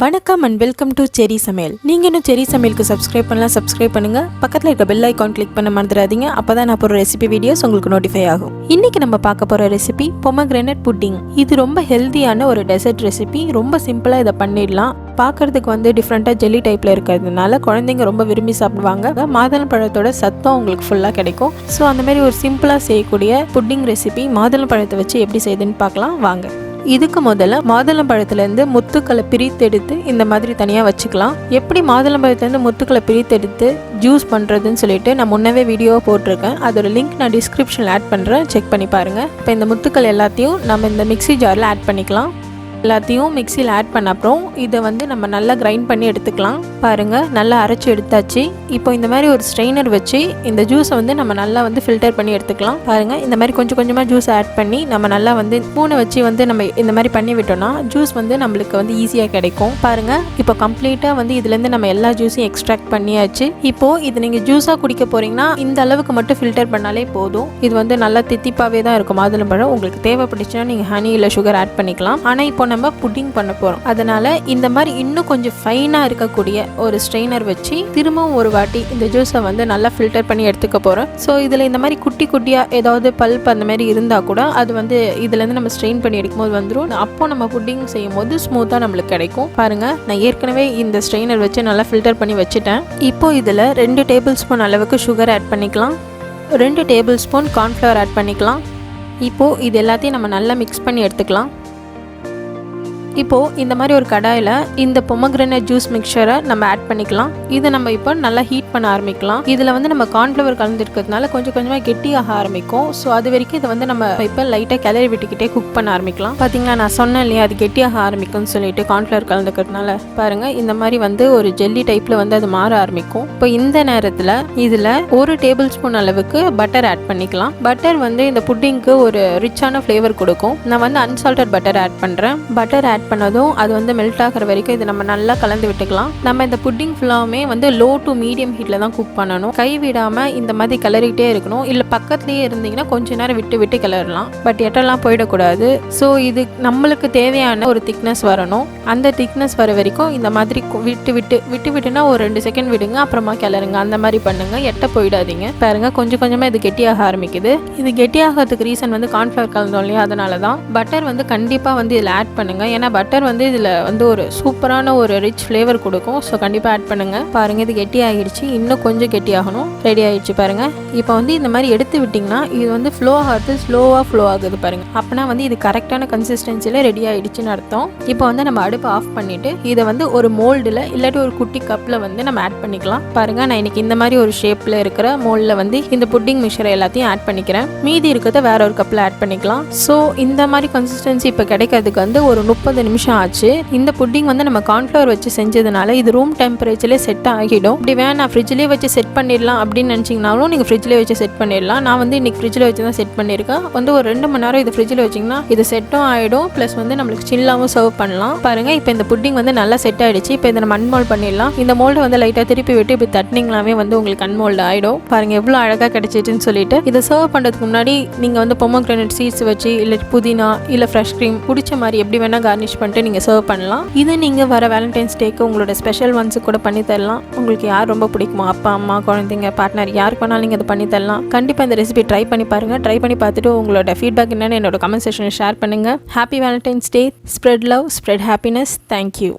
வணக்கம் and welcome to செரி சமையல். நீங்கள் இன்னும் செரி சமையலுக்கு சப்ஸ்கிரைப் பண்ணுங்கள். பக்கத்தில் இருக்க பெல் ஐக்கான் கிளிக் பண்ண மறந்துடாதீங்க. அப்போ தான் நான் போகிற ரெசிபி வீடியோஸ் உங்களுக்கு நோட்டிஃபை ஆகும். இன்றைக்கி நம்ம பார்க்க போகிற ரெசிபி பொமக்ரானேட் புட்டிங். இது ரொம்ப ஹெல்த்தியான ஒரு டெசர்ட் ரெசிபி. ரொம்ப சிம்பிளாக இதை பண்ணிடலாம். பார்க்குறதுக்கு டிஃப்ரெண்ட்டாக ஜெல்லி டைப்பில் இருக்கிறதுனால குழந்தைங்க ரொம்ப விரும்பி சாப்பிடுவாங்க. மாதுளம் பழத்தோட சத்தம் உங்களுக்கு ஃபுல்லாக கிடைக்கும். ஸோ அந்த மாதிரி ஒரு சிம்பிளாக செய்யக்கூடிய புட்டிங் ரெசிபி மாதுளம் பழத்தை வச்சு எப்படி செய்யுதுன்னு பார்க்கலாம் வாங்க. இதுக்கு முதல்ல மாதுளம் பழத்துலேருந்து முத்துக்களை பிரித்தெடுத்து இந்த மாதிரி தனியாக வச்சுக்கலாம். எப்படி மாதுளம் பழத்துலேருந்து முத்துக்களை பிரித்தெடுத்து ஜூஸ் பண்ணுறதுன்னு சொல்லிட்டு நான் முன்னவே வீடியோவை போட்டிருக்கேன். அதோட லிங்க் நான் டிஸ்கிரிப்ஷனில் ஆட் பண்ணுறேன், செக் பண்ணி பாருங்கள். இப்போ இந்த முத்துக்கள் எல்லாத்தையும் நம்ம இந்த மிக்ஸி ஜாரில் ஆட் பண்ணிக்கலாம். எல்லாத்தையும் மிக்சியில் ஆட் பண்ண அப்புறம் இதை நம்ம நல்லா கிரைண்ட் பண்ணி எடுத்துக்கலாம். பாருங்கள், நல்லா அரைச்சி எடுத்தாச்சு. இப்போ இந்த மாதிரி ஒரு ஸ்ட்ரெயினர் வச்சு இந்த ஜூஸை நம்ம நல்லா ஃபில்டர் பண்ணி எடுத்துக்கலாம். பாருங்கள், இந்த மாதிரி கொஞ்சம் கொஞ்சமாக ஜூஸ் ஆட் பண்ணி நம்ம நல்லா ஸ்பூனை வச்சு நம்ம இந்த மாதிரி பண்ணி விட்டோம்னா ஜூஸ் நம்மளுக்கு ஈஸியாக கிடைக்கும். பாருங்கள், இப்போ கம்ப்ளீட்டாக இதுலேருந்து நம்ம எல்லா ஜூஸையும் எக்ஸ்ட்ராக்ட் பண்ணியாச்சு. இப்போது இது நீங்கள் ஜூஸாக குடிக்க போகிறீங்கன்னா இந்த அளவுக்கு மட்டும் ஃபில்டர் பண்ணாலே போதும். இது நல்லா தித்திப்பாகவே தான் இருக்கும் மாதுளம் பழம். உங்களுக்கு தேவைப்பட்டுச்சுன்னா நீங்கள் ஹனி இல்லை சுகர் ஆட் பண்ணிக்கலாம். ஆனால் இப்போ நம்ம புட்டிங் பண்ண போறோம். அதனால இந்த மாதிரி இன்னும் கொஞ்சம் ஃபைனா இருக்கக்கூடிய ஒரு ஸ்ட்ரெயினர் வச்சு திரும்பவும் ஒரு வாட்டி இந்த ஜூஸை நல்லா ஃபில்டர் பண்ணி எடுத்துக்க போறோம். ஸோ இதில் இந்த மாதிரி குட்டி குட்டியா ஏதாவது பல்ப் அந்த மாதிரி இருந்தா கூட அது இதுலேருந்து நம்ம ஸ்ட்ரெயின் பண்ணி எடுக்கும்போது வந்துடும். அப்போ நம்ம புட்டிங் செய்யும் போது ஸ்மூத்தாக நம்மளுக்கு கிடைக்கும். பாருங்க, நான் ஏற்கனவே இந்த ஸ்ட்ரெயினர் வச்சு நல்லா ஃபில்டர் பண்ணி வச்சுட்டேன். இப்போ இதில் 2 டேபிள் ஸ்பூன் அளவுக்கு சுகர் ஆட் பண்ணிக்கலாம். 2 டேபிள் ஸ்பூன் கார்ன்ஃப்ளவர் ஆட் பண்ணிக்கலாம். இப்போது இது எல்லாத்தையும் நம்ம நல்லா மிக்ஸ் பண்ணி எடுத்துக்கலாம். இப்போது இந்த மாதிரி ஒரு கடாயில் இந்த பொமக்ரானேட் ஜூஸ் மிக்சரை நம்ம ஆட் பண்ணிக்கலாம். இதை நம்ம இப்போ நல்லா ஹீட் பண்ண ஆரம்பிக்கலாம். இதில் நம்ம கார்ன்ஃப்ளவர் கலந்துருக்கிறதுனால கொஞ்சம் கொஞ்சமாக கெட்டியாக ஆரம்பிக்கும். ஸோ அது வரைக்கும் இதை நம்ம இப்போ லைட்டாக கிளறி விட்டுக்கிட்டே குக் பண்ண ஆரம்பிக்கலாம். பார்த்தீங்களா, நான் சொன்னேன் இல்லையா அது கெட்டியாக ஆரம்பிக்கும்னு சொல்லிட்டு கார்ன்ஃப்ளவர் கலந்துக்கிறதுனால. பாருங்கள், இந்த மாதிரி ஒரு ஜெல்லி டைப்பில் அது மாற ஆரம்பிக்கும். இப்போ இந்த நேரத்தில் இதில் 1 டேபிள் ஸ்பூன் அளவுக்கு பட்டர் ஆட் பண்ணிக்கலாம். பட்டர் இந்த புட்டிங்க்கு ஒரு ரிச்சான ஃப்ளேவர் கொடுக்கும். நான் அன்சால்டட் பட்டர் ஆட் பண்ணுறேன். பட்டர் ஆட் பண்ணதும் அது மெல்ட் ஆகிற வரைக்கும் இது நம்ம நல்லா கலந்து விட்டுக்கலாம். நம்ம இந்த புட்டிங் ஃபுல்லாமே லோ டு மீடியம் ஹீட்டில் தான் குக் பண்ணணும். கை விடாமல் இந்த மாதிரி கிளறிக்கிட்டே இருக்கணும். இல்லை பக்கத்துலேயே இருந்தீங்கன்னா கொஞ்ச நேரம் விட்டு விட்டு கிளறலாம். பட் எட்டெல்லாம் போயிடக்கூடாது. ஸோ இது நம்மளுக்கு தேவையான ஒரு திக்னஸ் வரணும். அந்த திக்னஸ் வர வரைக்கும் இந்த மாதிரி விட்டுனா ஒரு 2 செகண்ட் விடுங்க, அப்புறமா கிளறுங்க. அந்த மாதிரி பண்ணுங்க, எட்ட போயிடாதீங்க. பாருங்க, கொஞ்சம் கொஞ்சமாக இது கெட்டியாக ஆரம்பிக்குது. இது கெட்டியாகிறதுக்கு ரீசன் கார்ன்ஃப்ளவர் கலந்தோம் இல்லையா, அதனால தான். பட்டர் கண்டிப்பாக இதில் ஆட் பண்ணுங்க. ஏன்னா பட்டர் இதில் ஒரு சூப்பரான ஒரு ரிச் ஃப்ளேவர் கொடுக்கும். ஸோ கண்டிப்பாக ஆட் பண்ணுங்க. பாருங்க, இது கெட்டி ஆகிடுச்சு. இன்னும் கொஞ்சம் கெட்டியாகணும். ரெடி ஆகிடுச்சு பாருங்க. இப்போ இந்த மாதிரி எடுத்து விட்டிங்கன்னா இது ஃப்ளோ ஆகுது, ஸ்லோவாக ஃப்ளோ ஆகுது பாருங்க. அப்போனா இது கரெக்டான கன்சிஸ்டன்சியில் ரெடி ஆகிடுச்சுன்னு அர்த்தம். இப்போ நம்ம அடுப்பை ஆஃப் பண்ணிட்டு இதை ஒரு மோல்டில் இல்லாட்டி ஒரு குட்டி கப்பில் நம்ம ஆட் பண்ணிக்கலாம். பாருங்க, நான் இன்னைக்கு இந்த மாதிரி ஒரு ஷேப்பில் இருக்கிற மோல்டில் இந்த புட்டிங் மிக்சரை எல்லாத்தையும் ஆட் பண்ணிக்கிறேன். மீதி இருக்கிறத வேற ஒரு கப்பில் ஆட் பண்ணிக்கலாம். ஸோ இந்த மாதிரி கன்சிஸ்டன்சி இப்போ கிடைக்கிறதுக்கு ஒரு 30 நிமிஷம் ஆச்சு. இந்த புட்டிங் நம்ம கார்ன்ஃப்ளவர் வச்சு செஞ்சதுனால இது ரூம் டெம்பரேச்சர்லேயே செட் ஆகிடும். இப்படி வேணா ஃப்ரிட்ஜ்லேயே வச்சு செட் பண்ணிடலாம் அப்படின்னு நினச்சிங்கனாலும் நீங்கள் ஃப்ரிட்ஜ்லேயே வச்சு செட் பண்ணிடலாம். நான் இன்னைக்கு ஃப்ரிட்ஜில் வச்சு தான் செட் பண்ணியிருக்கேன். ஒரு 2 மணி நேரம் இது ஃப்ரிட்ஜில் வச்சிங்கன்னா இது செட்டும் ஆகிடும். ப்ளஸ் நம்மளுக்கு சில்லாகவும் சர்வ் பண்ணலாம். பாருங்கள், இப்போ இந்த புட்டிங் நல்லா செட் ஆகிடுச்சு. இப்போ இதை நம்ம அன்மோல்ட் பண்ணிடலாம். இந்த மோல்டை லைட்டாக திருப்பி விட்டு இப்படி தட்டினீங்களாமே உங்களுக்கு அன்மோல்டு ஆகிடும். பாருங்கள், எவ்வளோ அழகாக கிடைச்சிட்டுன்னு சொல்லிட்டு. இதை சர்வ் பண்ணுறதுக்கு முன்னாடி நீங்கள் பொமக்ரானேட் சீட்ஸ் வச்சு இல்லை புதினா இல்லை ஃப்ரெஷ் க்ரீம் பிடிச்ச மாதிரி எப்படி வேணால் கார்னிஷ் பண்ணிட்டு நீங்கள் சர்வ் பண்ணலாம். இது நீங்கள் வர வேலண்டைன்ஸ் டேக்கு உங்களோட ஸ்பெஷல் ஒன்ஸு கூட பண்ணி தரலாம். உங்களுக்கு யார் ரொம்ப பிடிக்குமோ, அப்பா அம்மா குழந்தைங்க பார்ட்னர் யாருக்கு வேணாலும் நீங்கள் அதை பண்ணி தரலாம். கண்டிப்பாக இந்த ரெசிபி ட்ரை பண்ணி பாருங்கள். ட்ரை பண்ணி பார்த்துட்டு உங்களோட ஃபீட்பேக் என்னென்னு என்னோட கமெண்ட் செக்ஷனில் ஷேர் பண்ணுங்கள். Happy Valentine's day. Spread love, spread happiness. Thank you.